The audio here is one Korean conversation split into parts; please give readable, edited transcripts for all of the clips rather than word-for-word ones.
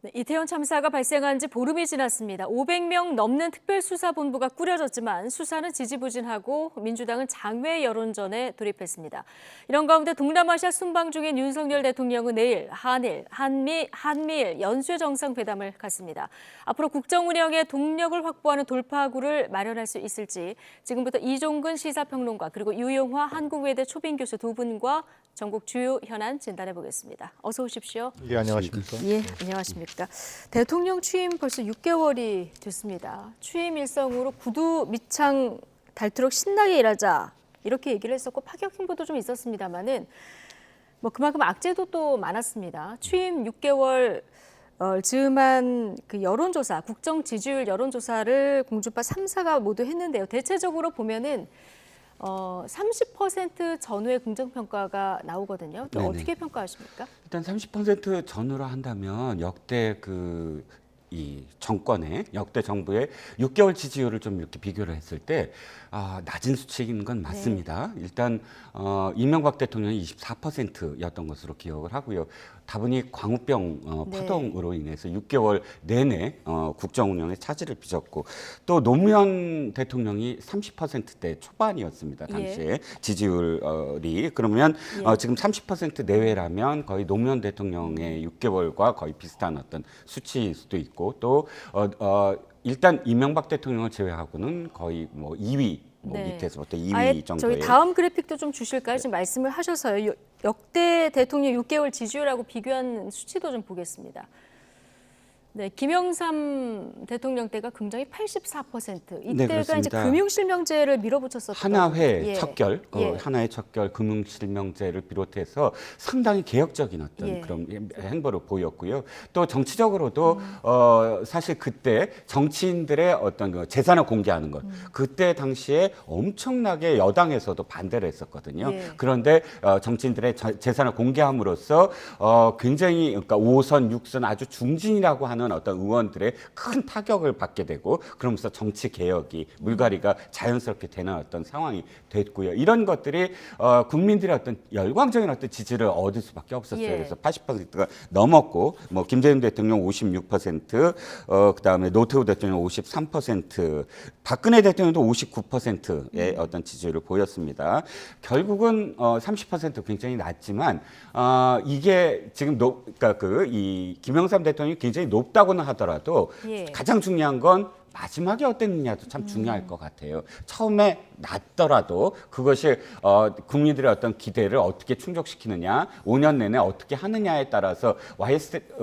네, 이태원 참사가 발생한 지 보름이 지났습니다. 500명 넘는 특별수사본부가 꾸려졌지만 수사는 지지부진하고 민주당은 장외 여론전에 돌입했습니다. 이런 가운데 동남아시아 순방 중인 윤석열 대통령은 내일 한미일 연쇄 정상회담을 갖습니다. 앞으로 국정 운영에 동력을 확보하는 돌파구를 마련할 수 있을지 지금부터 이종근 시사평론가 그리고 유용화 한국외대 초빙 교수 두 분과 전국 주요 현안 진단해 보겠습니다. 어서 오십시오. 예, 안녕하십니까? 예, 안녕하십니까. 대통령 취임 벌써 6개월이 됐습니다. 취임 일성으로 구두 밑창 닳도록 신나게 일하자 이렇게 얘기를 했었고 파격 행보도 좀 있었습니다만은 그만큼 악재도 또 많았습니다. 취임 6개월 즈음한 그 여론조사, 국정 지지율 여론조사를 공주파 3사가 모두 했는데요. 대체적으로 보면은 30% 전후의 긍정평가가 나오거든요. 또 어떻게 평가하십니까? 일단 30% 전후로 한다면 역대 이 정권의 역대 정부의 6개월 지지율을 좀 이렇게 비교를 했을 때 낮은 수치인 건 맞습니다. 네. 일단 이명박 대통령이 24%였던 것으로 기억을 하고요. 다분히 광우병 파동으로 인해서 6개월 내내 국정 운영에 차질을 빚었고 또 노무현 대통령이 30%대 초반이었습니다. 당시에 지지율이 그러면 지금 30% 내외라면 거의 노무현 대통령의 6개월과 거의 비슷한 어떤 수치일 수도 있고 또 일단 이명박 대통령을 제외하고는 거의 2위 밑에서부터 2위 정도예요. 저희 다음 그래픽도 좀 주실까요? 지금 말씀을 하셔서요. 역대 대통령 6개월 지지율하고 비교한 수치도 좀 보겠습니다. 네, 김영삼 대통령 때가 굉장히 84%. 이때가 이제 금융실명제를 밀어붙였었던 하나회 척결, 하나의 척결 금융실명제를 비롯해서 상당히 개혁적인 어떤 그런 행보를 보였고요. 또 정치적으로도 사실 그때 정치인들의 어떤 그 재산을 공개하는 것, 그때 당시에 엄청나게 여당에서도 반대를 했었거든요. 그런데 정치인들의 재산을 공개함으로써 굉장히 그러니까 5선, 6선 아주 중진이라고 하는 어떤 의원들의 큰 타격을 받게 되고 그러면서 정치 개혁이 물갈이가 자연스럽게 되는 어떤 상황이 됐고요. 이런 것들이 국민들의 어떤 열광적인 어떤 지지를 얻을 수밖에 없었어요. 그래서 80%가 넘었고 김대중 대통령 56%, 그다음에 노태우 대통령 53%, 박근혜 대통령도 59%의 어떤 지지율을 보였습니다. 결국은 30% 굉장히 낮지만 이게 지금 그러니까 이 김영삼 대통령이 굉장히 높다고는 하더라도 가장 중요한 건 마지막에 어땠느냐도 참 중요할 것 같아요. 처음에 낮더라도 그것이 국민들의 어떤 기대를 어떻게 충족시키느냐, 5년 내내 어떻게 하느냐에 따라서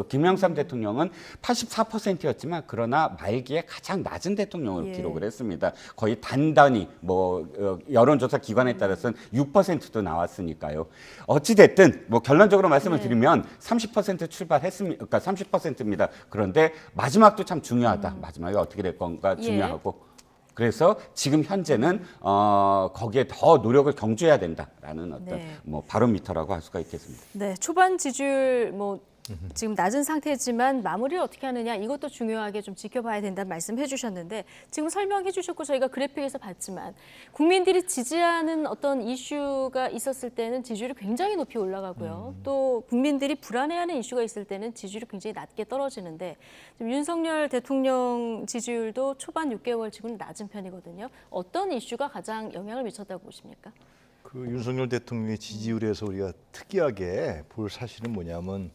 김영삼 대통령은 84%였지만 그러나 말기에 가장 낮은 대통령을 기록을 했습니다. 거의 단단히 여론조사 기관에 따라서는 6%도 나왔으니까요. 어찌 됐든 결론적으로 말씀을 드리면 30% 출발했습니다. 그러니까 30%입니다. 그런데 마지막도 참 중요하다. 마지막에 어떻게 될 건가 중요하고. 그래서 지금 현재는 거기에 더 노력을 경주해야 된다라는 어떤 바로미터라고 할 수가 있겠습니다. 네, 초반 지지율 지금 낮은 상태지만 마무리를 어떻게 하느냐 이것도 중요하게 좀 지켜봐야 된다는 말씀해 주셨는데 지금 설명해 주셨고 저희가 그래픽에서 봤지만 국민들이 지지하는 어떤 이슈가 있었을 때는 지지율이 굉장히 높이 올라가고요. 또 국민들이 불안해하는 이슈가 있을 때는 지지율이 굉장히 낮게 떨어지는데 지금 윤석열 대통령 지지율도 초반 6개월 지금 낮은 편이거든요. 어떤 이슈가 가장 영향을 미쳤다고 보십니까? 그 윤석열 대통령의 지지율에서 우리가 특이하게 볼 사실은 뭐냐면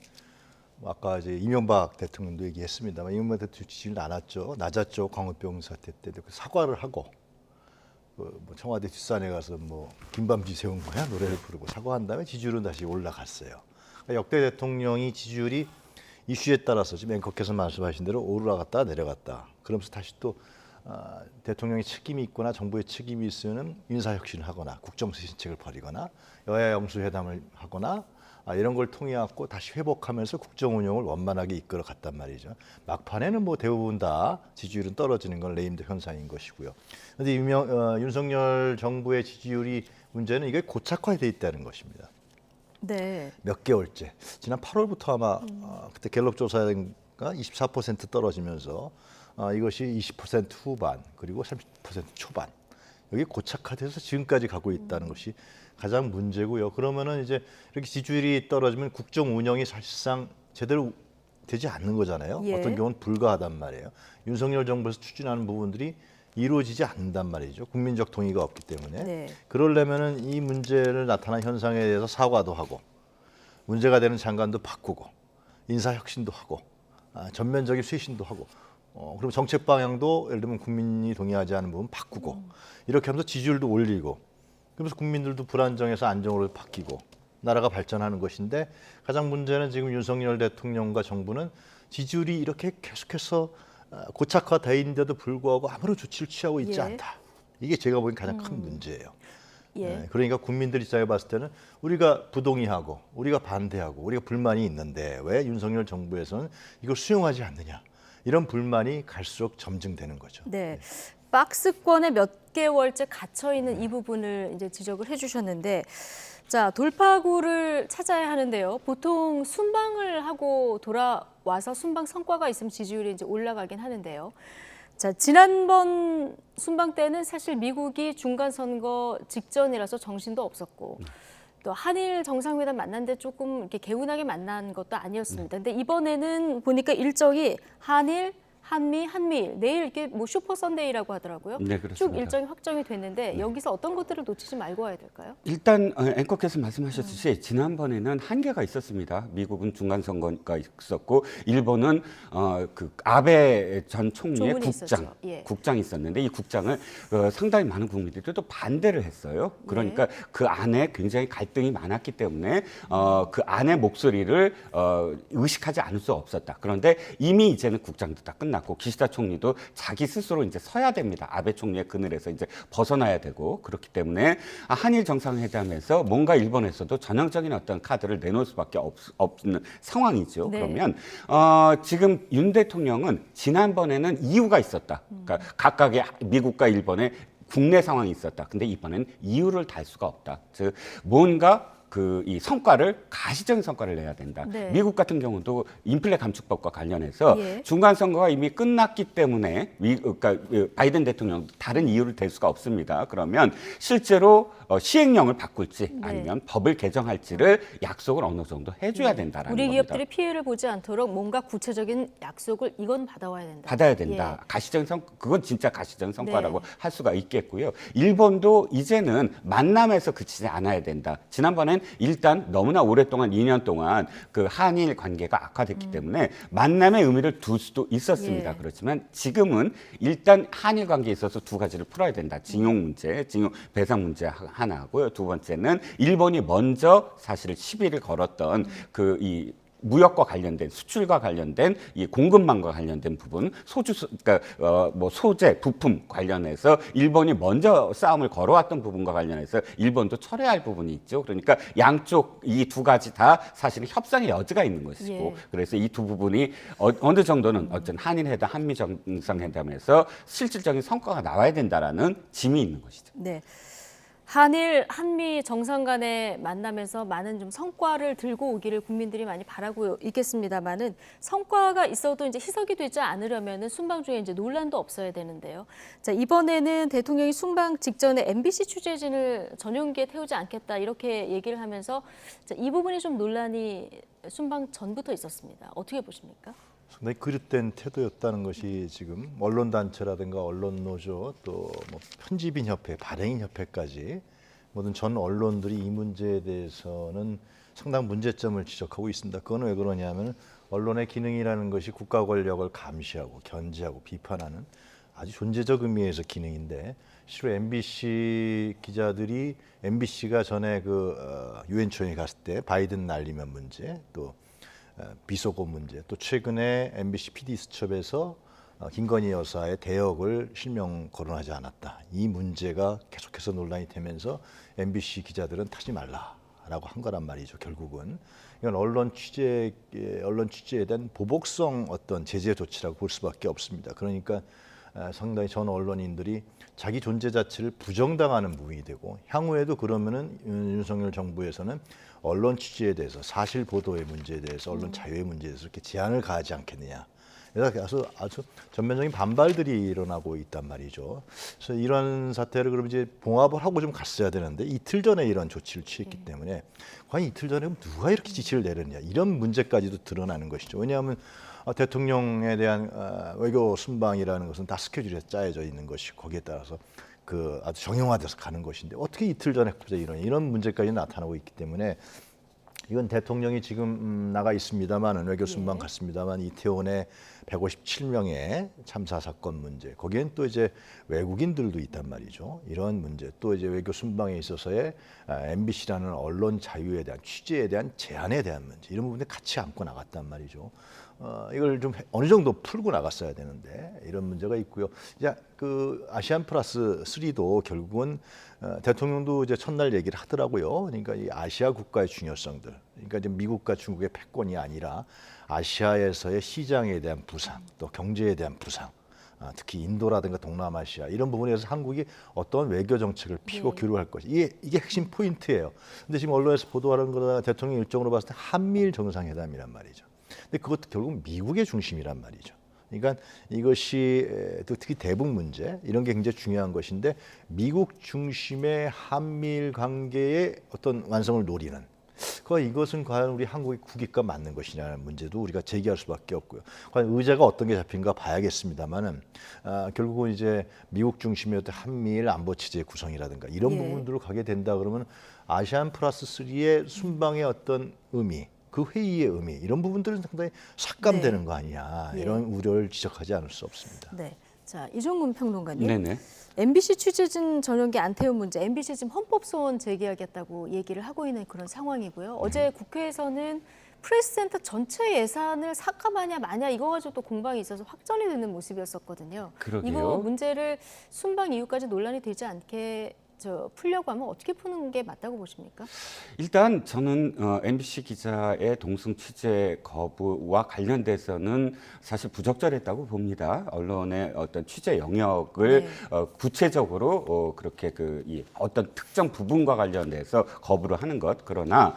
아까 이제 이명박 대통령도 얘기했습니다만 이명박 대통령 지지율 낮았죠. 광우병 사태 때도 사과를 하고 청와대 뒷산에 가서 김밤지 세운 거야 노래를 부르고 사과한 다음에 지지율은 다시 올라갔어요. 그러니까 역대 대통령이 지지율이 이슈에 따라서 지금 앵커께서 말씀하신 대로 올라갔다 내려갔다. 그러면서 다시 또 대통령의 책임이 있거나 정부의 책임이 있으면 인사혁신을 하거나 국정수신책을 벌이거나 여야 영수회담을 하거나 이런 걸 통해 갖고 다시 회복하면서 국정 운영을 원만하게 이끌어 갔단 말이죠. 막판에는 대부분 다 지지율은 떨어지는 건 레임드 현상인 것이고요. 그런데 윤석열 정부의 지지율이 문제는 이게 고착화돼 있다는 것입니다. 네. 몇 개월째. 지난 8월부터 아마 그때 갤럽 조사가 24% 떨어지면서 이것이 20% 후반 그리고 30% 초반 여기 고착화돼서 지금까지 가고 있다는 것이 가장 문제고요. 그러면은 이제 이렇게 지지율이 떨어지면 국정 운영이 사실상 제대로 되지 않는 거잖아요. 예. 어떤 경우는 불가하단 말이에요. 윤석열 정부에서 추진하는 부분들이 이루어지지 않는단 말이죠. 국민적 동의가 없기 때문에. 네. 그러려면은 이 문제를 나타난 현상에 대해서 사과도 하고 문제가 되는 장관도 바꾸고 인사혁신도 하고 전면적인 쇄신도 하고 그리고 정책 방향도 예를 들면 국민이 동의하지 않는 부분 바꾸고 이렇게 하면서 지지율도 올리고 그러면서 국민들도 불안정해서 안정으로 바뀌고 나라가 발전하는 것인데 가장 문제는 지금 윤석열 대통령과 정부는 지지율이 이렇게 계속해서 고착화돼 있는데도 불구하고 아무런 조치를 취하고 있지 예. 않다. 이게 제가 보기엔 가장 큰 문제예요. 예. 네, 그러니까 국민들 입장에 봤을 때는 우리가 부동의하고 우리가 반대하고 우리가 불만이 있는데 왜 윤석열 정부에서는 이걸 수용하지 않느냐. 이런 불만이 갈수록 점증되는 거죠. 네. 박스권에 몇 개월째 갇혀 있는 이 부분을 이제 지적을 해주셨는데, 자 돌파구를 찾아야 하는데요. 보통 순방을 하고 돌아와서 순방 성과가 있으면 지지율이 이제 올라가긴 하는데요. 자 지난번 순방 때는 사실 미국이 중간 선거 직전이라서 정신도 없었고. 또 한일 정상회담 만났는데 조금 이렇게 개운하게 만난 것도 아니었습니다. 근데 이번에는 보니까 일정이 한일, 한미, 한미일 내일 이렇게 뭐 슈퍼 선데이라고 하더라고요. 네, 그렇습니다. 쭉 일정이 확정이 됐는데 여기서 어떤 것들을 놓치지 말고 와야 될까요? 일단 앵커께서 말씀하셨듯이 지난번에는 한계가 있었습니다. 미국은 중간 선거가 있었고 일본은 그 아베 전 총리의 조문이 있었죠. 예. 국장이 있었는데 이 국장을 상당히 많은 국민들이 또 반대를 했어요. 그러니까 그 안에 굉장히 갈등이 많았기 때문에 그 안의 목소리를 의식하지 않을 수 없었다. 그런데 이미 이제는 국장도 다 끝났고 기시다 총리도 자기 스스로 이제 서야 됩니다. 아베 총리의 그늘에서 이제 벗어나야 되고 그렇기 때문에 한일 정상회담에서 뭔가 일본에서도 전형적인 어떤 카드를 내놓을 수밖에 없는 상황이죠. 네. 그러면 지금 윤 대통령은 지난번에는 이유가 있었다. 그러니까 각각의 미국과 일본의 국내 상황이 있었다. 근데 이번에는 이유를 달 수가 없다. 즉 뭔가 이 성과를 가시적인 성과를 내야 된다. 네. 미국 같은 경우도 인플레 감축법과 관련해서 예. 중간 선거가 이미 끝났기 때문에 그러니까 바이든 대통령 다른 이유를 댈 수가 없습니다. 그러면 실제로 시행령을 바꿀지 네. 아니면 법을 개정할지를 약속을 어느 정도 해줘야 된다라는 우리 겁니다. 기업들이 피해를 보지 않도록 뭔가 구체적인 약속을 이건 받아와야 된다. 받아야 된다. 예. 가시적인 그건 진짜 가시적인 성과라고 네. 할 수가 있겠고요. 일본도 이제는 만남에서 그치지 않아야 된다. 지난번엔 일단 너무나 오랫동안 2년 동안 그 한일 관계가 악화됐기 때문에 만남의 의미를 둘 수도 있었습니다. 예. 그렇지만 지금은 일단 한일 관계에 있어서 두 가지를 풀어야 된다. 징용 문제, 징용 배상 문제 하나고요. 두 번째는 일본이 먼저 사실 시비를 걸었던 이 무역과 관련된 수출과 관련된 이 공급망과 관련된 부분, 그러니까 뭐 소재, 부품 관련해서 일본이 먼저 싸움을 걸어왔던 부분과 관련해서 일본도 철회할 부분이 있죠. 그러니까 양쪽 이 두 가지 다 사실은 협상의 여지가 있는 것이고, 예. 그래서 이 두 부분이 어느 정도는 어떤 한일회담, 한미 정상회담에서 실질적인 성과가 나와야 된다라는 짐이 있는 것이죠. 네. 한일, 한미 정상 간의 만남에서 많은 좀 성과를 들고 오기를 국민들이 많이 바라고 있겠습니다만은 성과가 있어도 이제 희석이 되지 않으려면은 순방 중에 이제 논란도 없어야 되는데요. 자, 이번에는 대통령이 순방 직전에 MBC 취재진을 전용기에 태우지 않겠다 이렇게 얘기를 하면서 자, 이 부분이 좀 논란이 순방 전부터 있었습니다. 어떻게 보십니까? 상당히 그릇된 태도였다는 것이 지금 언론단체라든가 언론노조 또 뭐 편집인 협회, 발행인 협회까지 모든 전 언론들이 이 문제에 대해서는 상당 문제점을 지적하고 있습니다. 그건 왜 그러냐면 언론의 기능이라는 것이 국가 권력을 감시하고 견제하고 비판하는 아주 존재적 의미에서 기능인데 실로 MBC 기자들이 MBC가 전에 유엔 초연회 갔을 때 바이든 날리면 문제 또 비속어 문제, 또 최근에 MBC PD 수첩에서 김건희 여사의 대역을 실명 거론하지 않았다. 이 문제가 계속해서 논란이 되면서 MBC 기자들은 타지 말라라고 한 거란 말이죠. 결국은 이건 언론 취재에 대한 보복성 어떤 제재 조치라고 볼 수밖에 없습니다. 그러니까 상당히 전 언론인들이 자기 존재 자체를 부정당하는 부분이 되고 향후에도 그러면은 윤석열 정부에서는 언론 취재에 대해서 사실 보도의 문제에 대해서 언론 자유의 문제에 대해서 이렇게 제한을 가하지 않겠느냐 그래서 아주 전면적인 반발들이 일어나고 있단 말이죠. 그래서 이런 사태를 그럼 이제 봉합을 하고 좀 갔어야 되는데 이틀 전에 이런 조치를 취했기 때문에 과연 이틀 전에 누가 이렇게 지시를 내렸냐 이런 문제까지도 드러나는 것이죠. 왜냐하면 대통령에 대한 외교 순방이라는 것은 다 스케줄에 짜여져 있는 것이고 거기에 따라서 그 아주 정형화돼서 가는 것인데 어떻게 이틀 전에 갑자기 이런 문제까지 나타나고 있기 때문에 이건 대통령이 지금 나가 있습니다만은 외교 순방 갔습니다만 이태원의 157명의 참사 사건 문제 거기엔 또 이제 외국인들도 있단 말이죠. 이런 문제 또 이제 외교 순방에 있어서의 MBC라는 언론 자유에 대한 취재에 대한 제한에 대한 문제 이런 부분에 같이 안고 나갔단 말이죠. 이걸 좀 어느 정도 풀고 나갔어야 되는데 이런 문제가 있고요. 이제 그 아시안 플러스 3도 결국은 대통령도 이제 첫날 얘기를 하더라고요. 그러니까 이 아시아 국가의 중요성들, 그러니까 이제 미국과 중국의 패권이 아니라 아시아에서의 시장에 대한 부상, 또 경제에 대한 부상. 특히 인도라든가 동남아시아 이런 부분에서 한국이 어떤 외교 정책을 피고 교류할 것이 이게 핵심 포인트예요. 근데 지금 언론에서 보도하는 거다 대통령 일정으로 봤을 때 한미일 정상회담이란 말이죠. 근데 그것도 결국 미국의 중심이란 말이죠. 그러니까 이것이 특히 대북 문제 이런 게 굉장히 중요한 것인데 미국 중심의 한미일 관계의 어떤 완성을 노리는 이것은 과연 우리 한국의 국익과 맞는 것이냐는 문제도 우리가 제기할 수밖에 없고요. 과연 의제가 어떤 게 잡힌가 봐야겠습니다만은 결국은 이제 미국 중심의 어떤 한미일 안보 체제 구성이라든가 이런 부분들로 가게 된다 그러면 아시안 플러스 3의 순방의 어떤 의미 그 회의의 의미 이런 부분들은 상당히 삭감되는 거 아니냐 이런 우려를 지적하지 않을 수 없습니다. 네, 자 이종근 평론가님. 네네. MBC 취재진 전용기 안태운 문제, MBC 지금 헌법소원 제기하겠다고 얘기를 하고 있는 그런 상황이고요. 어제 국회에서는 프레스센터 전체 예산을 삭감하냐 마냐 이거 가지고 또 공방이 있어서 확전이 되는 모습이었었거든요. 그러게요. 이거 문제를 순방 이후까지 논란이 되지 않게 풀려고 하면 어떻게 푸는 게 맞다고 보십니까? 일단 저는 MBC 기자의 동승 취재 거부와 관련돼서는 사실 부적절했다고 봅니다. 언론의 어떤 취재 영역을 구체적으로 그렇게 이 어떤 특정 부분과 관련돼서 거부를 하는 것. 그러나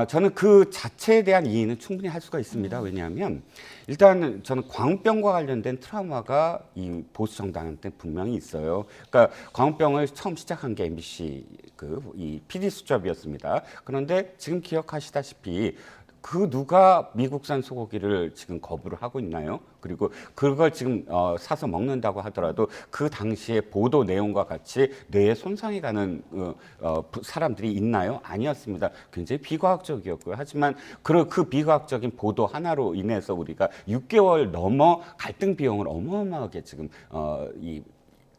저는 그 자체에 대한 이해는 충분히 할 수가 있습니다. 왜냐하면 일단 저는 광우병과 관련된 트라우마가 이 보수 정당한테 분명히 있어요. 그러니까 광우병을 처음 시작한 게 MBC 이 PD 수첩이었습니다. 그런데 지금 기억하시다시피 그 누가 미국산 소고기를 지금 거부를 하고 있나요? 그리고 그걸 지금 사서 먹는다고 하더라도 그 당시의 보도 내용과 같이 뇌에 손상이 가는 사람들이 있나요? 아니었습니다. 굉장히 비과학적이었고요. 하지만 그 비과학적인 보도 하나로 인해서 우리가 6개월 넘어 갈등 비용을 어마어마하게 지금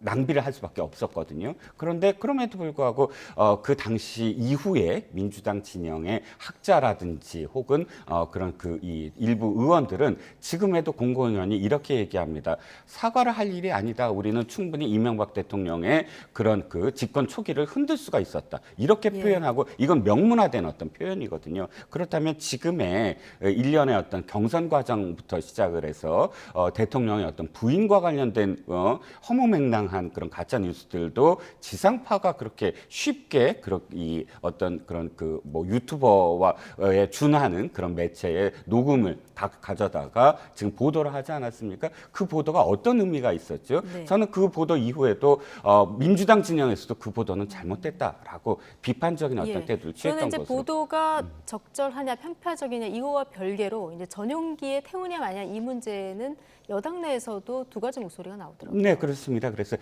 낭비를 할 수밖에 없었거든요. 그런데 그럼에도 불구하고 그 당시 이후에 민주당 진영의 학자라든지 혹은 그런 이 일부 의원들은 지금에도 공공의원이 이렇게 얘기합니다. 사과를 할 일이 아니다. 우리는 충분히 이명박 대통령의 그런 집권 초기를 흔들 수가 있었다. 이렇게 표현하고 이건 명문화된 어떤 표현이거든요. 그렇다면 지금의 일련의 어떤 경선 과정부터 시작을 해서 대통령의 어떤 부인과 관련된 허무맹랑한 그런 가짜 뉴스들도 지상파가 그렇게 쉽게 이 어떤 그런 유튜버와에 준하는 그런 매체의 녹음을 다 가져다가 지금 보도를 하지 않았습니까? 그 보도가 어떤 의미가 있었죠? 네. 저는 그 보도 이후에도 민주당 진영에서도 그 보도는 잘못됐다라고 비판적인 어떤 태도를 취했던 저는 이제 것으로. 보도가 적절하냐 편파적이냐 이거와 별개로 이제 전용기에 태우냐 마냐 이 문제는 여당 내에서도 두 가지 목소리가 나오더라고요. 네, 그렇습니다. 그래서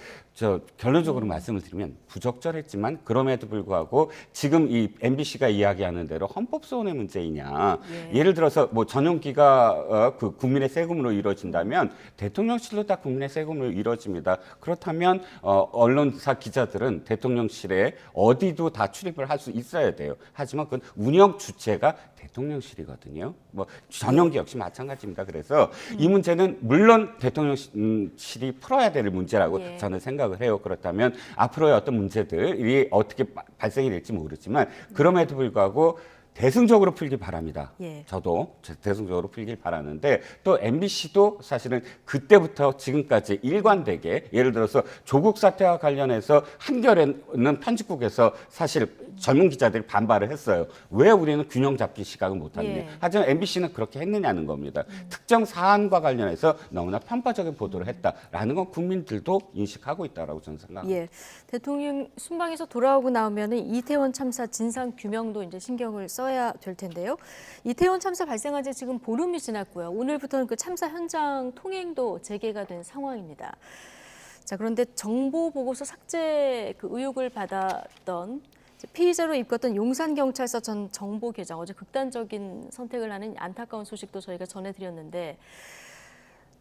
결론적으로 말씀을 드리면 부적절했지만 그럼에도 불구하고 지금 이 MBC가 이야기하는 대로 헌법소원의 문제이냐. 예를 들어서 전용기가 국민의 세금으로 이루어진다면 대통령실로 다 국민의 세금으로 이루어집니다. 그렇다면 언론사 기자들은 대통령실에 어디도 다 출입을 할 수 있어야 돼요. 하지만 그건 운영 주체가 대통령실이거든요. 전용기 역시 마찬가지입니다. 그래서 이 문제는 물론 대통령실이 풀어야 될 문제라고 저는 생각을 해요. 그렇다면 앞으로의 어떤 문제들이 어떻게 발생이 될지 모르지만 그럼에도 불구하고 대승적으로 풀길 바랍니다. 예. 저도 대승적으로 풀길 바라는데 또 MBC도 사실은 그때부터 지금까지 일관되게 예를 들어서 조국 사태와 관련해서 한겨레는 편집국에서 사실 젊은 기자들이 반발을 했어요. 왜 우리는 균형 잡기 시각을 못하느냐. 예. 하지만 MBC는 그렇게 했느냐는 겁니다. 특정 사안과 관련해서 너무나 편파적인 보도를 했다라는 건 국민들도 인식하고 있다라고 저는 생각합니다. 예, 대통령 순방에서 돌아오고 나오면은 이태원 참사 진상 규명도 이제 신경을 써야 될 텐데요. 이태원 참사 발생한 지 지금 보름이 지났고요. 오늘부터는 그 참사 현장 통행도 재개가 된 상황입니다. 자, 그런데 정보 보고서 삭제 그 의혹을 받았던 피의자로 입건던 용산경찰서 전 정보계장 어제 극단적인 선택을 하는 안타까운 소식도 저희가 전해드렸는데.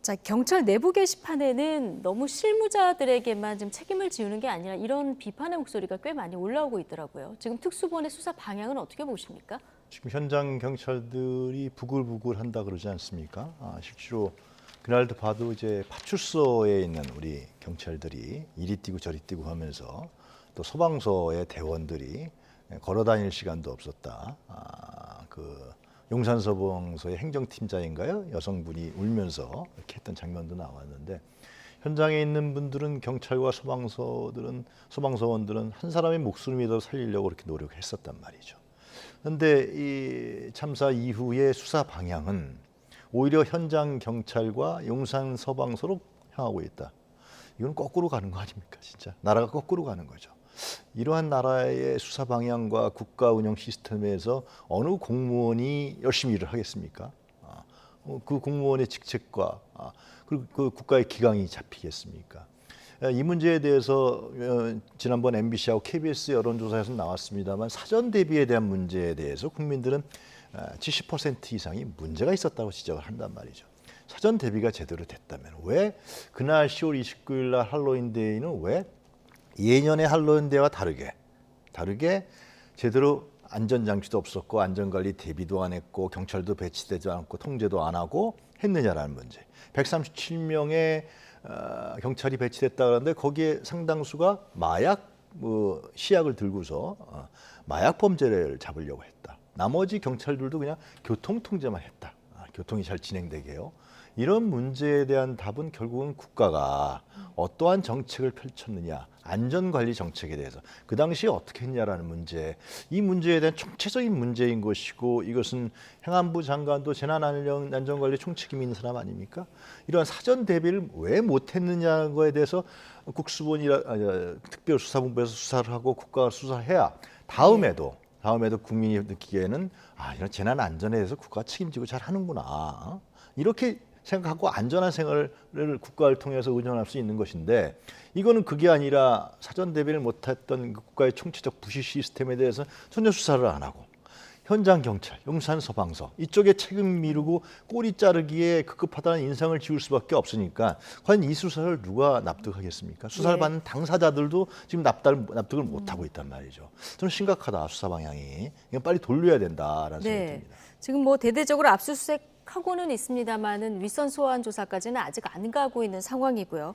자, 경찰 내부 게시판에는 너무 실무자들에게만 지금 책임을 지우는 게 아니라 이런 비판의 목소리가 꽤 많이 올라오고 있더라고요. 지금 특수본의 수사 방향은 어떻게 보십니까? 지금 현장 경찰들이 부글부글한다 그러지 않습니까? 실제로 그날도 봐도 이제 파출소에 있는 우리 경찰들이 이리 뛰고 저리 뛰고 하면서 또 소방서의 대원들이 걸어 다닐 시간도 없었다. 용산소방서의 행정팀장인가요? 여성분이 울면서 이렇게 했던 장면도 나왔는데 현장에 있는 분들은 경찰과 소방서원들은 한 사람의 목숨이라도 살리려고 그렇게 노력했었단 말이죠. 그런데 이 참사 이후의 수사 방향은 오히려 현장 경찰과 용산 소방서로 향하고 있다. 이건 거꾸로 가는 거 아닙니까, 진짜? 나라가 거꾸로 가는 거죠. 이러한 나라의 수사 방향과 국가 운영 시스템에서 어느 공무원이 열심히 일을 하겠습니까? 그 공무원의 직책과 그리고 그 국가의 기강이 잡히겠습니까? 이 문제에 대해서 지난번 MBC하고 KBS 여론조사에서 나왔습니다만 사전 대비에 대한 문제에 대해서 국민들은 70% 이상이 문제가 있었다고 지적을 한단 말이죠. 사전 대비가 제대로 됐다면 왜 그날 10월 29일 날 할로윈데이는 왜 예년의 할로윈데이와 다르게 제대로 안전장치도 없었고 안전관리 대비도 안 했고 경찰도 배치되지 않고 통제도 안 하고 했느냐라는 문제. 137명의 경찰이 배치됐다 그러는데 거기에 상당수가 마약 시약을 들고서 마약 범죄를 잡으려고 했다. 나머지 경찰들도 그냥 교통 통제만 했다. 교통이 잘 진행되게요. 이런 문제에 대한 답은 결국은 국가가 어떠한 정책을 펼쳤느냐, 안전관리 정책에 대해서 그 당시에 어떻게 했냐라는 문제, 이 문제에 대한 총체적인 문제인 것이고 이것은 행안부 장관도 재난안전관리 총책임이 있는 사람 아닙니까? 이러한 사전 대비를 왜 못했느냐는 거에 대해서 특별수사본부에서 수사를 하고 국가가 수사해야 다음에도 국민이 느끼기에는 이런 재난안전에 대해서 국가가 책임지고 잘 하는구나. 이렇게 생각하고 안전한 생활을 국가를 통해서 의존할 수 있는 것인데 이거는 그게 아니라 사전 대비를 못했던 국가의 총체적 부실 시스템에 대해서 전혀 수사를 안 하고 현장 경찰, 용산 소방서 이쪽에 책임 미루고 꼬리 자르기에 급급하다는 인상을 지울 수밖에 없으니까 과연 이 수사를 누가 납득하겠습니까? 수사를 받는 당사자들도 지금 납득을 못하고 있단 말이죠. 저는 심각하다 수사 방향이. 이건 빨리 돌려야 된다라는 생각이 듭니다. 지금 뭐 대대적으로 압수수색하고는 있습니다만은 윗선 소환 조사까지는 아직 안 가고 있는 상황이고요.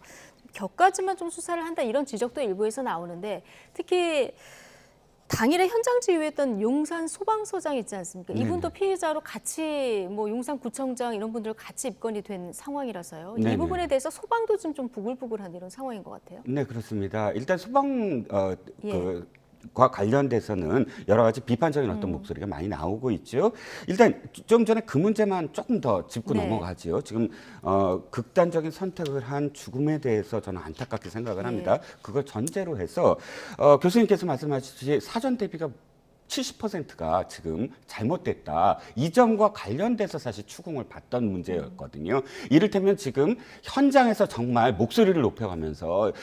격까지만 좀 수사를 한다 이런 지적도 일부에서 나오는데 특히 당일에 현장 지휘했던 용산 소방서장 있지 않습니까? 이분도 피해자로 같이 뭐 용산구청장 이런 분들 같이 입건이 된 상황이라서요. 네네. 이 부분에 대해서 소방도 좀 부글부글한 이런 상황인 것 같아요. 네, 그렇습니다. 일단 소방 과 관련돼서는 여러 가지 비판적인 어떤 목소리가 많이 나오고 있죠. 일단 좀 전에 그 문제만 조금 더 짚고 넘어가죠. 지금 극단적인 선택을 한 죽음에 대해서 저는 안타깝게 생각을 합니다. 그걸 전제로 해서 교수님께서 말씀하셨듯이 사전 대비가 70%가 지금 잘못됐다. 이 점과 관련돼서 사실 추궁을 받던 문제였거든요. 이를테면 지금 현장에서 정말 목소리를 높여가면서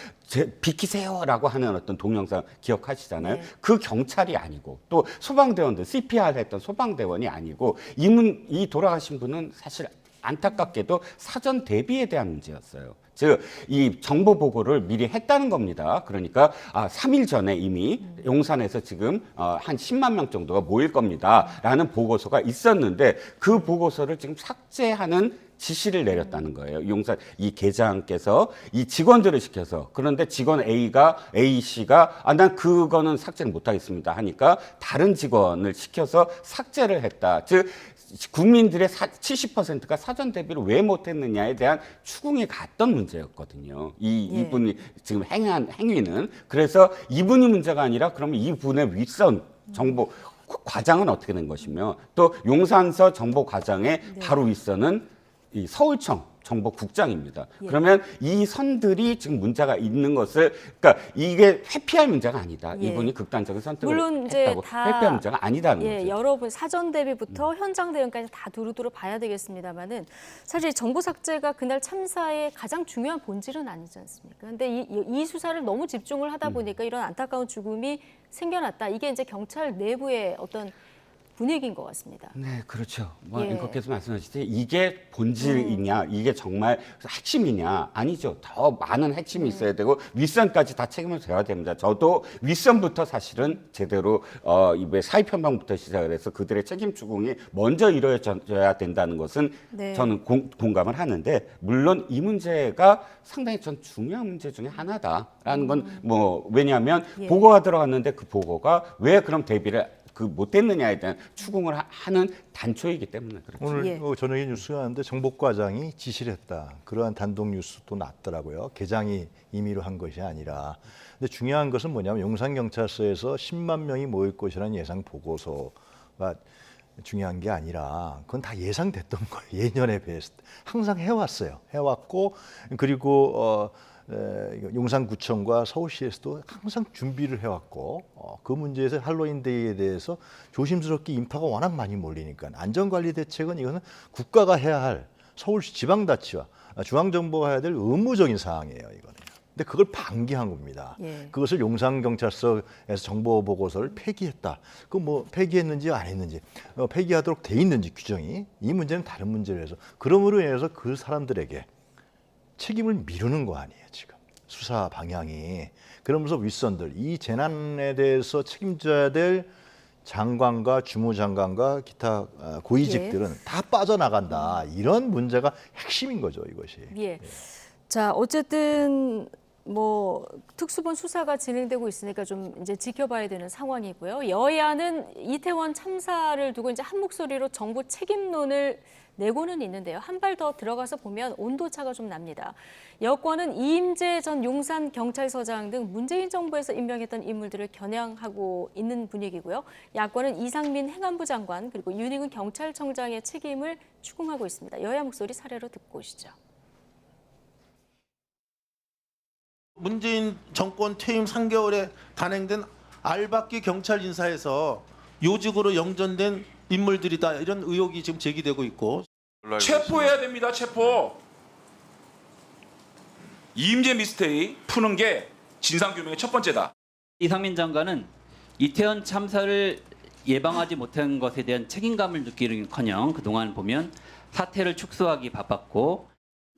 비키세요라고 하는 어떤 동영상 기억하시잖아요. 그 경찰이 아니고 또 소방대원들 CPR 했던 소방대원이 아니고 이 돌아가신 분은 사실 안타깝게도 사전 대비에 대한 문제였어요. 즉, 이 정보 보고를 미리 했다는 겁니다. 그러니까 3일 전에 이미 용산에서 지금 한 10만 명 정도가 모일 겁니다. 라는 보고서가 있었는데 그 보고서를 지금 삭제하는 지시를 내렸다는 거예요. 용산 이 계장께서 이 직원들을 시켜서. 그런데 직원 A 씨가 난 그거는 삭제를 못하겠습니다 하니까 다른 직원을 시켜서 삭제를 했다. 즉 국민들의 70%가 사전 대비를 왜 못했느냐에 대한 추궁이 갔던 문제였거든요. 이분이 지금 행한 행위는. 그래서 이분이 문제가 아니라 그러면 이분의 윗선 정보 과장은 어떻게 된 것이며, 또 용산서 정보 과장의 바로 윗선은 이 서울청 정보국장입니다. 그러면 이 선들이 지금 문제가 있는 것을, 그러니까 이게 회피할 문제가 아니다. 이분이 극단적인 선택을 물론 이제 했다고 다 회피할 문제가 아니다는 거죠. 여러분 사전 대비부터 현장 대응까지 다 두루두루 봐야 되겠습니다만은 사실 정보 삭제가 그날 참사의 가장 중요한 본질은 아니지 않습니까? 근데 이 수사를 너무 집중을 하다 보니까 이런 안타까운 죽음이 생겨났다. 이게 이제 경찰 내부의 어떤 분위기인 것 같습니다. 네, 그렇죠. 예. 앵커께서 말씀하셨듯이 이게 본질이냐, 이게 정말 핵심이냐, 아니죠. 더 많은 핵심이 있어야 되고 윗선까지 다 책임을 져야 됩니다. 저도 윗선부터 사실은 제대로 사회 편방부터 시작을 해서 그들의 책임 추궁이 먼저 이루어져야 된다는 것은 저는 공감을 하는데, 물론 이 문제가 상당히 전 중요한 문제 중에 하나다라는 건 왜냐하면 보고가 들어갔는데 그 보고가 왜 그럼 대비를 못했느냐에 대한 추궁을 하는 단초이기 때문에 그렇죠. 오늘 저녁에 뉴스가 나왔는데 정보과장이 지시를 했다. 그러한 단독 뉴스도 났더라고요. 계장이 임의로 한 것이 아니라. 근데 중요한 것은 뭐냐면 용산경찰서에서 10만 명이 모일 것이라는 예상 보고서가 중요한 게 아니라 그건 다 예상됐던 거예요. 예년에 비해서 항상 해왔어요. 해왔고, 그리고 용산구청과 서울시에서도 항상 준비를 해왔고, 그 문제에서 할로윈데이에 대해서 조심스럽게 인파가 워낙 많이 몰리니까 안전관리 대책은 이거는 국가가 해야 할, 서울시 지방자치와 중앙정부가 해야 될 의무적인 사항이에요. 이거는. 근데 그걸 방기한 겁니다. 그것을 용산경찰서에서 정보 보고서를 폐기했다. 그 폐기했는지 안 했는지, 폐기하도록 돼 있는지 규정이, 이 문제는 다른 문제라서, 그러므로 인해서 그 사람들에게 책임을 미루는 거 아니에요, 지금. 수사 방향이. 그러면서 윗선들, 이 재난에 대해서 책임져야 될 장관과 주무장관과 기타 고위직들은 다 빠져나간다. 이런 문제가 핵심인 거죠, 이것이. 자, 어쨌든 특수본 수사가 진행되고 있으니까 좀 이제 지켜봐야 되는 상황이고요. 여야는 이태원 참사를 두고 이제 한 목소리로 정부 책임론을 내고는 있는데요. 한 발 더 들어가서 보면 온도차가 좀 납니다. 여권은 이임재 전 용산경찰서장 등 문재인 정부에서 임명했던 인물들을 겨냥하고 있는 분위기고요. 야권은 이상민 행안부 장관 그리고 윤희근 경찰청장의 책임을 추궁하고 있습니다. 여야 목소리 사례로 듣고 오시죠. 문재인 정권 퇴임 3개월에 단행된 알박기 경찰 인사에서 요직으로 영전된 인물들이다, 이런 의혹이 지금 제기되고 있고. 체포해야 됩니다. 체포. 이임재 미스테리 푸는 게 진상규명의 첫 번째다. 이상민 장관은 이태원 참사를 예방하지 못한 것에 대한 책임감을 느끼는커녕 그동안 보면 사태를 축소하기 바빴고,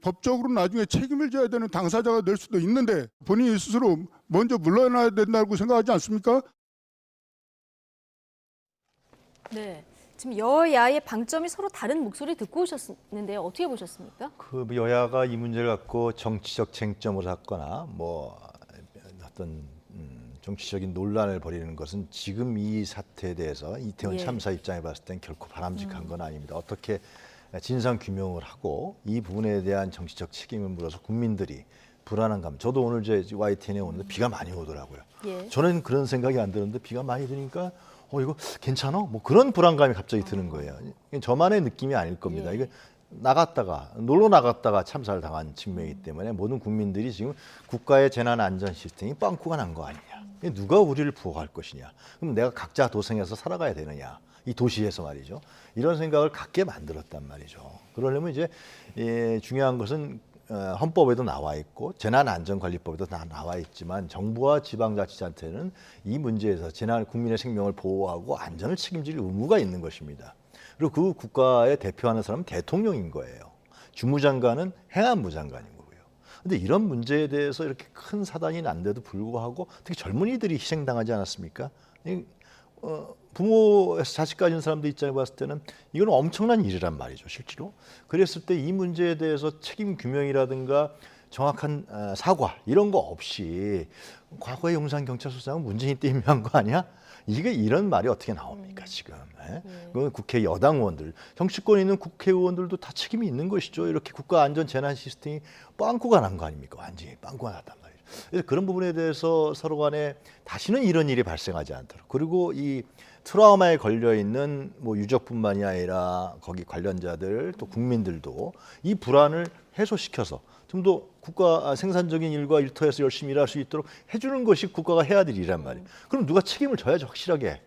법적으로 나중에 책임을 져야 되는 당사자가 될 수도 있는데 본인이 스스로 먼저 물러나야 된다고 생각하지 않습니까? 네, 지금 여야의 방점이 서로 다른 목소리 듣고 오셨는데요. 어떻게 보셨습니까? 그 여야가 이 문제를 갖고 정치적 쟁점을 갖거나 어떤 정치적인 논란을 벌이는 것은 지금 이 사태에 대해서 이태원 참사 입장에 봤을 땐 결코 바람직한 건 아닙니다. 어떻게 진상 규명을 하고 이 부분에 대한 정치적 책임을 물어서 국민들이 불안한 감. 저도 오늘 YTN에 오는데 비가 많이 오더라고요. 저는 그런 생각이 안 드는데 비가 많이 드니까 이거 괜찮아? 그런 불안감이 갑자기 드는 거예요. 저만의 느낌이 아닐 겁니다. 이게 놀러 나갔다가 참사를 당한 측면이기 때문에 모든 국민들이 지금 국가의 재난 안전 시스템이 빵꾸가 난 거 아니냐. 누가 우리를 보호할 것이냐. 그럼 내가 각자 도생해서 살아가야 되느냐. 이 도시에서 말이죠. 이런 생각을 갖게 만들었단 말이죠. 그러려면 이제 중요한 것은 헌법에도 나와 있고 재난안전관리법에도 다 나와 있지만 정부와 지방자치단체는 이 문제에서 국민의 생명을 보호하고 안전을 책임질 의무가 있는 것입니다. 그리고 그 국가의 대표하는 사람은 대통령인 거예요. 주무장관은 행안부 장관인 거고요. 그런데 이런 문제에 대해서 이렇게 큰 사단이 난데도 불구하고 특히 젊은이들이 희생당하지 않았습니까? 부모에서 자식 가진 사람들 입장에 봤을 때는 이건 엄청난 일이란 말이죠, 실제로. 그랬을 때 이 문제에 대해서 책임 규명이라든가 정확한 사과 이런 거 없이 과거의 용산경찰서장은 문재인 때문에 한 거 아니야? 이게 이런 말이 어떻게 나옵니까 지금? 그 국회 여당 의원들, 정치권에 있는 국회의원들도 다 책임이 있는 것이죠. 이렇게 국가안전재난 시스템이 빵꾸가 난 거 아닙니까? 완전히 빵꾸가 났단 말이죠. 그래서 그런 부분에 대해서 서로 간에 다시는 이런 일이 발생하지 않도록, 그리고 이 트라우마에 걸려 있는 뭐 유족뿐만이 아니라 거기 관련자들 또 국민들도 이 불안을 해소시켜서 좀 더 국가 생산적인 일과 일터에서 열심히 일할 수 있도록 해주는 것이 국가가 해야 될 일이란 말이에요. 그럼 누가 책임을 져야죠, 확실하게.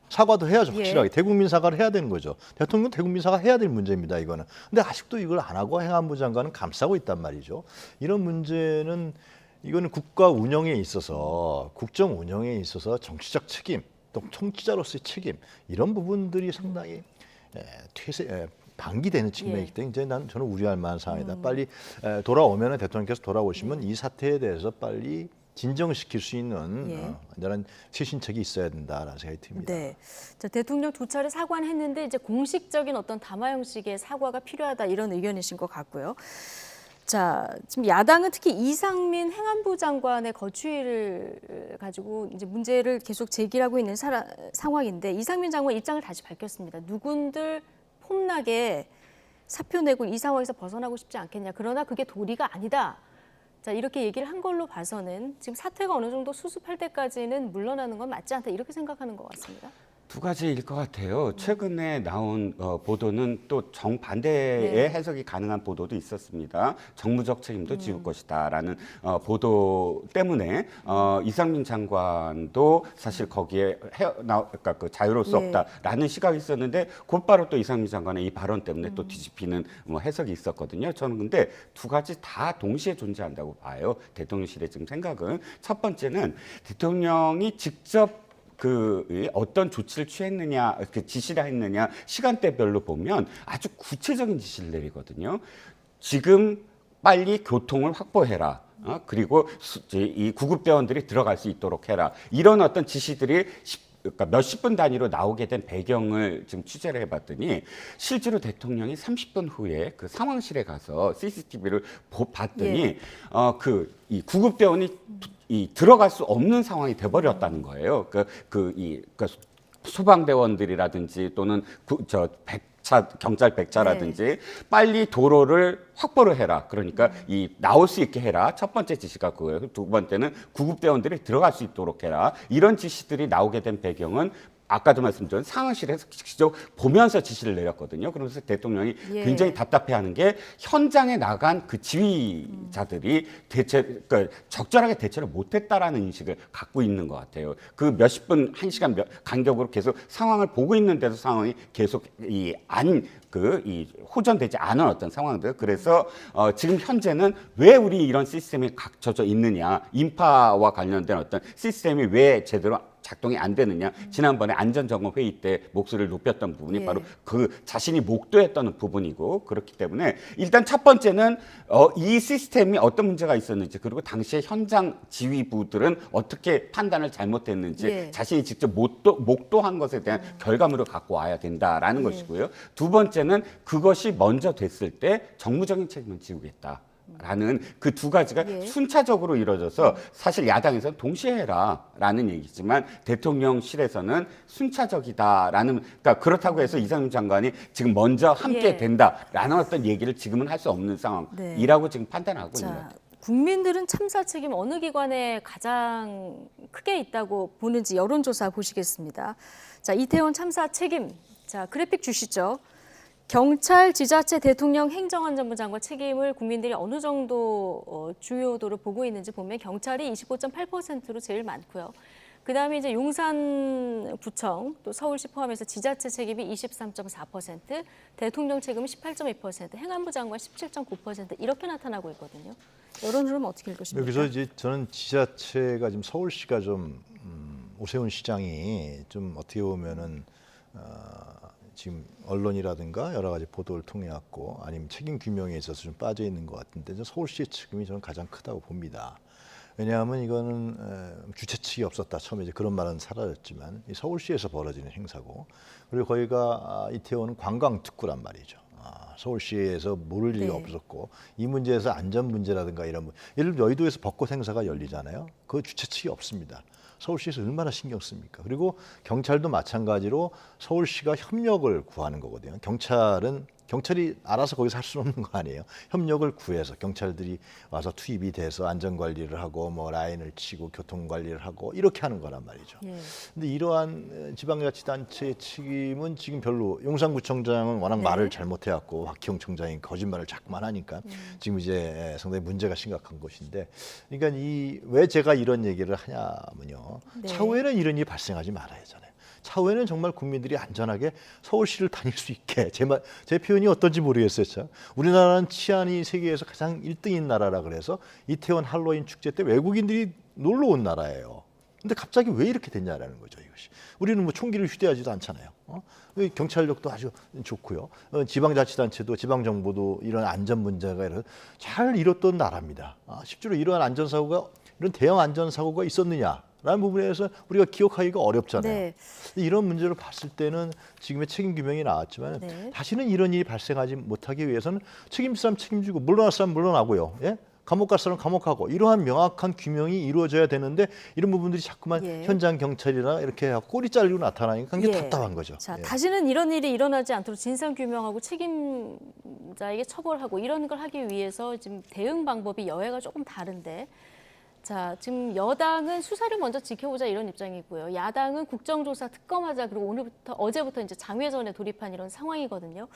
사과도 해야죠, 확실하게. 예. 대국민 사과를 해야 되는 거죠. 대통령 대국민 사과 해야 될 문제입니다, 이거는. 근데 아직도 이걸 안 하고 행안부 장관은 감싸고 있단 말이죠. 이런 문제는 이거는 국가 운영에 있어서, 국정 운영에 있어서 정치적 책임, 또 통치자로서의 책임, 이런 부분들이 상당히 방기되는 측면이기 때문에 이제 저는 우려할 만한 상황이다. 빨리 돌아오면 대통령께서 돌아오시면 이 사태에 대해서 빨리 진정시킬 수 있는 완전한 최신책이 있어야 된다라는 생각이 듭니다. 네. 자, 대통령 두 차례 사과는 했는데 이제 공식적인 어떤 담화 형식의 사과가 필요하다 이런 의견이신 것 같고요. 자, 지금 야당은 특히 이상민 행안부 장관의 거취를 가지고 이제 문제를 계속 제기하고 있는 상황인데 이상민 장관 입장을 다시 밝혔습니다. 누군들 폼나게 사표 내고 이 상황에서 벗어나고 싶지 않겠냐. 그러나 그게 도리가 아니다. 자, 이렇게 얘기를 한 걸로 봐서는 지금 사태가 어느 정도 수습할 때까지는 물러나는 건 맞지 않다. 이렇게 생각하는 것 같습니다. 두 가지일 것 같아요. 최근에 나온 보도는 또 정반대의 해석이 가능한 보도도 있었습니다. 정무적 책임도 지울 것이다라는 보도 때문에 이상민 장관도 사실 거기에 그러니까 그 자유로울 수 없다라는 시각이 있었는데 곧바로 또 이상민 장관의 이 발언 때문에 또 뒤집히는 해석이 있었거든요. 저는 근데 두 가지 다 동시에 존재한다고 봐요. 대통령실의 지금 생각은. 첫 번째는 대통령이 직접 그 어떤 조치를 취했느냐, 그 지시를 했느냐 시간대별로 보면 아주 구체적인 지시를 내리거든요. 지금 빨리 교통을 확보해라. 그리고 이 구급대원들이 들어갈 수 있도록 해라. 이런 어떤 지시들이 그러니까 몇십 분 단위로 나오게 된 배경을 지금 취재를 해봤더니 실제로 대통령이 30분 후에 그 상황실에 가서 CCTV를 봤더니 이 구급대원이 들어갈 수 없는 상황이 돼버렸다는 거예요. 그러니까 소방대원들이라든지 또는 경찰 백차라든지 빨리 도로를 확보를 해라. 그러니까 나올 수 있게 해라. 첫 번째 지시가 그거예요. 두 번째는 구급대원들이 들어갈 수 있도록 해라. 이런 지시들이 나오게 된 배경은 아까도 말씀드린 상황실에서 직접 보면서 지시를 내렸거든요. 그러면서 대통령이 굉장히 답답해하는 게 현장에 나간 그 지휘자들이 그러니까 적절하게 대처를 못했다라는 인식을 갖고 있는 것 같아요. 그 몇십 분, 1시간 간격으로 계속 상황을 보고 있는데도 상황이 계속 호전되지 않은 어떤 상황들. 그래서 지금 현재는 왜 우리 이런 시스템이 갖춰져 있느냐, 인파와 관련된 어떤 시스템이 왜 제대로 작동이 안 되느냐. 지난번에 안전점검 회의 때 목소리를 높였던 부분이 바로 그 자신이 목도했던 부분이고, 그렇기 때문에 일단 첫 번째는 이 시스템이 어떤 문제가 있었는지, 그리고 당시에 현장 지휘부들은 어떻게 판단을 잘못했는지 자신이 직접 목도한 것에 대한 결과물을 갖고 와야 된다라는 것이고요. 두 번째는 그것이 먼저 됐을 때 정무적인 책임은 지우겠다. 라는 그 두 가지가 순차적으로 이루어져서 사실 야당에서는 동시에 해라라는 얘기지만 대통령실에서는 순차적이다라는, 그러니까 그렇다고 해서 이상민 장관이 지금 먼저 함께 된다라는 어떤 얘기를 지금은 할 수 없는 상황이라고 지금 판단하고 있는 것 같아요. 국민들은 참사 책임 어느 기관에 가장 크게 있다고 보는지 여론조사 보시겠습니다. 자, 이태원 참사 책임. 자, 그래픽 주시죠. 경찰, 지자체, 대통령, 행정안전부 장관 책임을 국민들이 어느 정도 주요도로 보고 있는지 보면 경찰이 25.8%로 제일 많고요. 그다음에 이제 용산구청, 또 서울시 포함해서 지자체 책임이 23.4%, 대통령 책임은 18.2%, 행안부 장관 17.9% 이렇게 나타나고 있거든요. 여론 흐름 어떻게 읽으십니까? 여기서 이제 저는 지자체가 지금 서울시가 좀 오세훈 시장이 좀 어떻게 보면은 지금 언론이라든가 여러 가지 보도를 통해 갖고 아니면 책임 규명에 있어서 좀 빠져 있는 것 같은데 서울시의 책임이 저는 가장 크다고 봅니다. 왜냐하면 이거는 주최 측이 없었다. 처음에 이제 그런 말은 사라졌지만 이 서울시에서 벌어지는 행사고, 그리고 거기가 이태원은 관광 특구란 말이죠. 서울시에서 모를 일이 네. 없었고, 이 문제에서 안전 문제라든가 이런 예를 들어 여의도에서 벚꽃 행사가 열리잖아요. 그 주최 측이 없습니다. 서울시에서 얼마나 신경 씁니까? 그리고 경찰도 마찬가지로 서울시가 협력을 구하는 거거든요. 경찰이 알아서 거기서 할 수는 없는 거 아니에요. 협력을 구해서 경찰들이 와서 투입이 돼서 안전 관리를 하고 뭐 라인을 치고 교통 관리를 하고 이렇게 하는 거란 말이죠. 예. 근데 이러한 지방자치단체의 책임은 지금 별로, 용산구청장은 워낙 네. 말을 잘못해갖고 박희영 청장이 거짓말을 자꾸만 하니까 지금 이제 상당히 문제가 심각한 것인데, 그러니까 왜 제가 이런 얘기를 하냐면요. 네. 차후에는 이런 일이 발생하지 말아야 하잖아요. 차후에는 정말 국민들이 안전하게 서울시를 다닐 수 있게, 제 표현이 어떤지 모르겠어요. 참. 우리나라는 치안이 세계에서 가장 1등인 나라라 그래서 이태원 할로윈 축제 때 외국인들이 놀러 온 나라예요. 근데 갑자기 왜 이렇게 됐냐라는 거죠, 이것이. 우리는 뭐 총기를 휴대하지도 않잖아요. 경찰력도 아주 좋고요. 지방자치단체도 지방정부도 이런 안전 문제가 잘 이뤘던 나라입니다. 실제로 이러한 안전사고가, 이런 대형 안전사고가 있었느냐 라는 부분에서 우리가 기억하기가 어렵잖아요. 네. 이런 문제를 봤을 때는 지금의 책임 규명이 나왔지만 네. 다시는 이런 일이 발생하지 못하기 위해서는 책임질 사람 책임지고 물러날 사람 물러나고요. 예? 감옥 갈 사람 감옥 가고, 이러한 명확한 규명이 이루어져야 되는데 이런 부분들이 자꾸만 예. 현장 경찰이나 이렇게 꼬리 잘리고 나타나니까 이게 예. 답답한 거죠. 자, 예. 다시는 이런 일이 일어나지 않도록 진상 규명하고 책임자에게 처벌하고 이런 걸 하기 위해서 지금 대응 방법이 여야가 조금 다른데, 자, 지금 여당은 수사를 먼저 지켜보자 이런 입장이고요. 야당은 국정조사 특검하자, 그리고 어제부터 이제 장외전에 돌입한 이런 상황이거든요.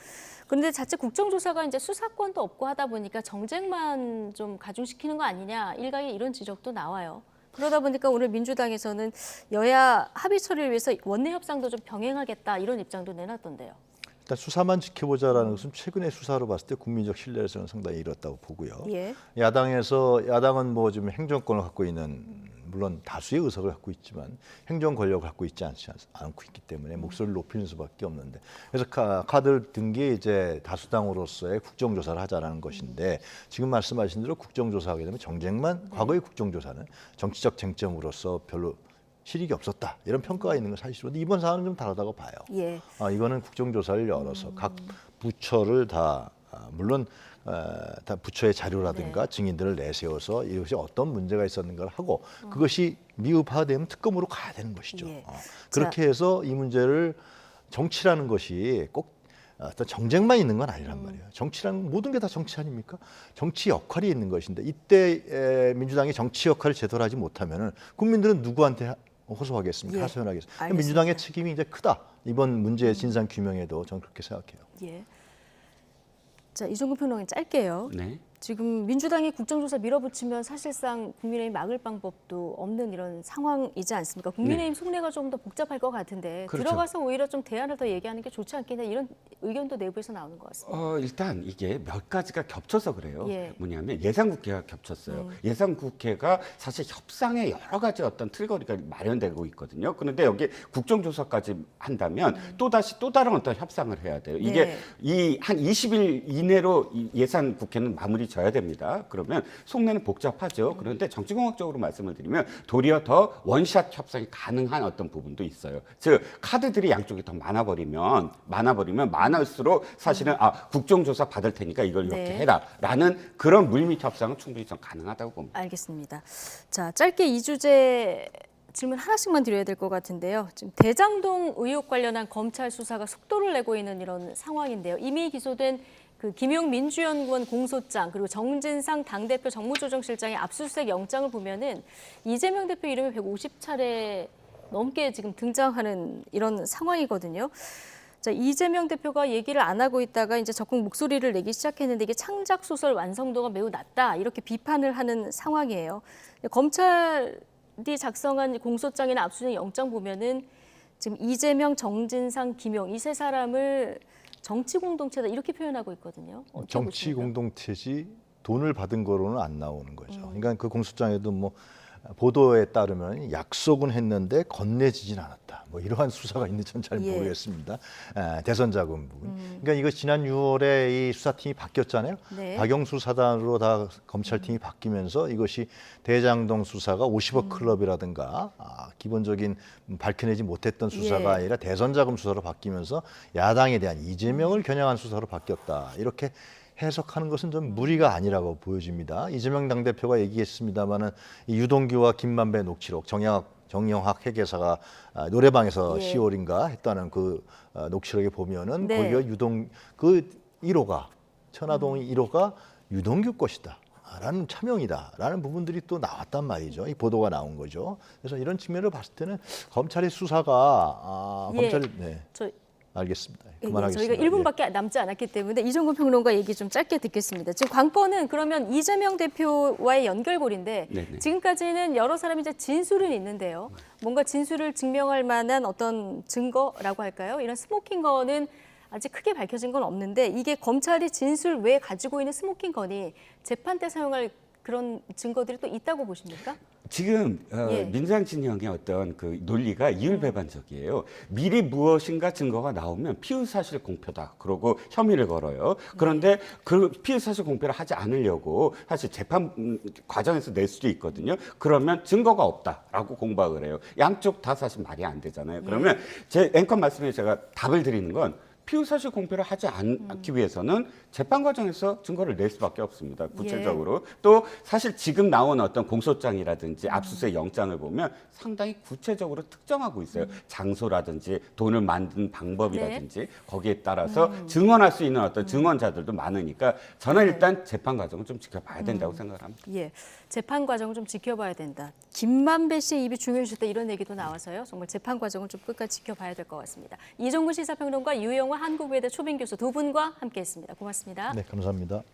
그런데 자칫 국정조사가 이제 수사권도 없고 하다 보니까 정쟁만 좀 가중시키는 거 아니냐, 일각의 이런 지적도 나와요. 그러다 보니까 오늘 민주당에서는 여야 합의 처리를 위해서 원내 협상도 좀 병행하겠다 이런 입장도 내놨던데요. 일단 수사만 지켜보자라는 것은 최근의 수사로 봤을 때 국민적 신뢰에서는 상당히 잃었다고 보고요. 예. 야당은 뭐 지금 행정권을 갖고 있는, 물론 다수의 의석을 갖고 있지만 행정 권력을 갖고 있지 않고 있기 때문에 목소리를 높이는 수밖에 없는데, 그래서 카드를 든 게 이제 다수당으로서의 국정조사를 하자라는 것인데, 지금 말씀하신 대로 국정조사하게 되면 정쟁만, 과거의 국정조사는 정치적 쟁점으로서 별로 실익이 없었다 이런 평가가 있는 건 사실인데, 이번 사안은 좀 다르다고 봐요. 예. 이거는 국정조사를 열어서 각 부처를 다, 물론 다 부처의 자료라든가 네. 증인들을 내세워서 이것이 어떤 문제가 있었는가를 하고, 그것이 미흡화되면 특검으로 가야 되는 것이죠. 예. 그렇게 해서 이 문제를, 정치라는 것이 꼭 어떤 정쟁만 있는 건 아니란 말이에요. 정치라는 모든 게 다 정치 아닙니까? 정치 역할이 있는 것인데, 이때 민주당이 정치 역할을 제대로 하지 못하면은 국민들은 누구한테 호소하겠습니까? 예, 하소연하겠습니까? 알겠습니다. 민주당의 책임이 이제 크다. 이번 문제의 진상 규명에도 저는 그렇게 생각해요. 예. 자, 이종근 평론가님 짧게요. 네. 지금 민주당이 국정조사 밀어붙이면 사실상 국민의힘 막을 방법도 없는 이런 상황이지 않습니까? 국민의힘 속내가 좀 더 복잡할 것 같은데 그렇죠. 들어가서 오히려 좀 대안을 더 얘기하는 게 좋지 않겠냐, 이런 의견도 내부에서 나오는 것 같습니다. 일단 이게 몇 가지가 겹쳐서 그래요. 예. 뭐냐면 예산국회가 겹쳤어요. 예산국회가 사실 협상에 여러 가지 어떤 틀거리가 마련되고 있거든요. 그런데 여기 국정조사까지 한다면 또다시 또 다른 어떤 협상을 해야 돼요. 이게 네. 이 한 20일 이내로 이 예산국회는 마무리 져야 됩니다. 그러면 속내는 복잡하죠. 그런데 정치공학적으로 말씀을 드리면 도리어 더 원샷 협상이 가능한 어떤 부분도 있어요. 즉 카드들이 양쪽이 더 많아버리면 많을수록 사실은 국정조사 받을 테니까 이걸 이렇게 네. 해라라는 그런 물밑 협상은 충분히 좀 가능하다고 봅니다. 알겠습니다. 자, 짧게 이 주제 질문 하나씩만 드려야 될 것 같은데요. 지금 대장동 의혹 관련한 검찰 수사가 속도를 내고 있는 이런 상황인데요. 이미 기소된 그 김용 민주연구원 공소장, 그리고 정진상 당대표 정무조정실장의 압수수색 영장을 보면은 이재명 대표 이름이 150차례 넘게 지금 등장하는 이런 상황이거든요. 자, 이재명 대표가 얘기를 안 하고 있다가 이제 적극 목소리를 내기 시작했는데, 이게 창작 소설 완성도가 매우 낮다 이렇게 비판을 하는 상황이에요. 검찰이 작성한 공소장이나 압수수색 영장 보면은 지금 이재명, 정진상, 김용 이 세 사람을 정치 공동체다 이렇게 표현하고 있거든요. 어떻게 정치 보십니까? 공동체지 돈을 받은 거로는 안 나오는 거죠. 그러니까 그 공소장에도 뭐 보도에 따르면 약속은 했는데 건네지진 않았다. 뭐 이러한 수사가 있는지 전 잘 예. 모르겠습니다. 대선 자금 부분. 그러니까 이거 지난 6월에 이 수사팀이 바뀌었잖아요. 네. 박영수 사단으로 다 검찰팀이 바뀌면서 이것이 대장동 수사가 50억 클럽이라든가 기본적인 밝혀내지 못했던 수사가 예. 아니라 대선 자금 수사로 바뀌면서 야당에 대한 이재명을 겨냥한 수사로 바뀌었다. 이렇게 해석하는 것은 좀 무리가 아니라고 보여집니다. 이재명 당대표가 얘기했습니다마는 유동규와 김만배 녹취록, 정영학 회계사가 노래방에서 예. 10월인가 했다는 그 녹취록에 보면은 네. 거기가 그 1호가 천화동의 1호가 유동규 것이다. 라는 차명이다라는 부분들이 또 나왔단 말이죠. 이 보도가 나온 거죠. 그래서 이런 측면을 봤을 때는 검찰의 수사가 예. 검찰이 네. 저 알겠습니다. 예, 그만하겠습니다. 저희가 1분밖에 남지 않았기 때문에 이종근 평론가 얘기 좀 짧게 듣겠습니다. 지금 관건은 그러면 이재명 대표와의 연결고리인데 네네. 지금까지는 여러 사람이 이제 진술은 있는데요. 뭔가 진술을 증명할 만한 어떤 증거라고 할까요? 이런 스모킹 건은 아직 크게 밝혀진 건 없는데 이게 검찰이 진술 외에 가지고 있는 스모킹 건이 재판 때 사용할 그런 증거들이 또 있다고 보십니까? 지금 예. 민주당 진영의 어떤 그 논리가 이율배반적이에요. 미리 무엇인가 증거가 나오면 피의사실 공표다. 그러고 혐의를 걸어요. 그런데 그 피의사실 공표를 하지 않으려고 사실 재판 과정에서 낼 수도 있거든요. 그러면 증거가 없다라고 공박을 해요. 양쪽 다 사실 말이 안 되잖아요. 그러면 제 앵커 말씀에 제가 답을 드리는 건 피의사실 공표를 하지 않기 위해서는 재판 과정에서 증거를 낼 수밖에 없습니다. 구체적으로. 또 사실 지금 나온 어떤 공소장이라든지 압수수색 영장을 보면 상당히 구체적으로 특정하고 있어요. 장소라든지 돈을 만든 방법이라든지 거기에 따라서 증언할 수 있는 어떤 증언자들도 많으니까 저는 일단 재판 과정을 좀 지켜봐야 된다고 생각합니다. 예, 재판 과정을 좀 지켜봐야 된다. 김만배 씨의 입이 중요해질 때 이런 얘기도 나와서요. 정말 재판 과정을 좀 끝까지 지켜봐야 될 것 같습니다. 이종근 시사평론가, 유영화 한국외대 초빙 교수 두 분과 함께했습니다. 고맙습니다. 네, 감사합니다.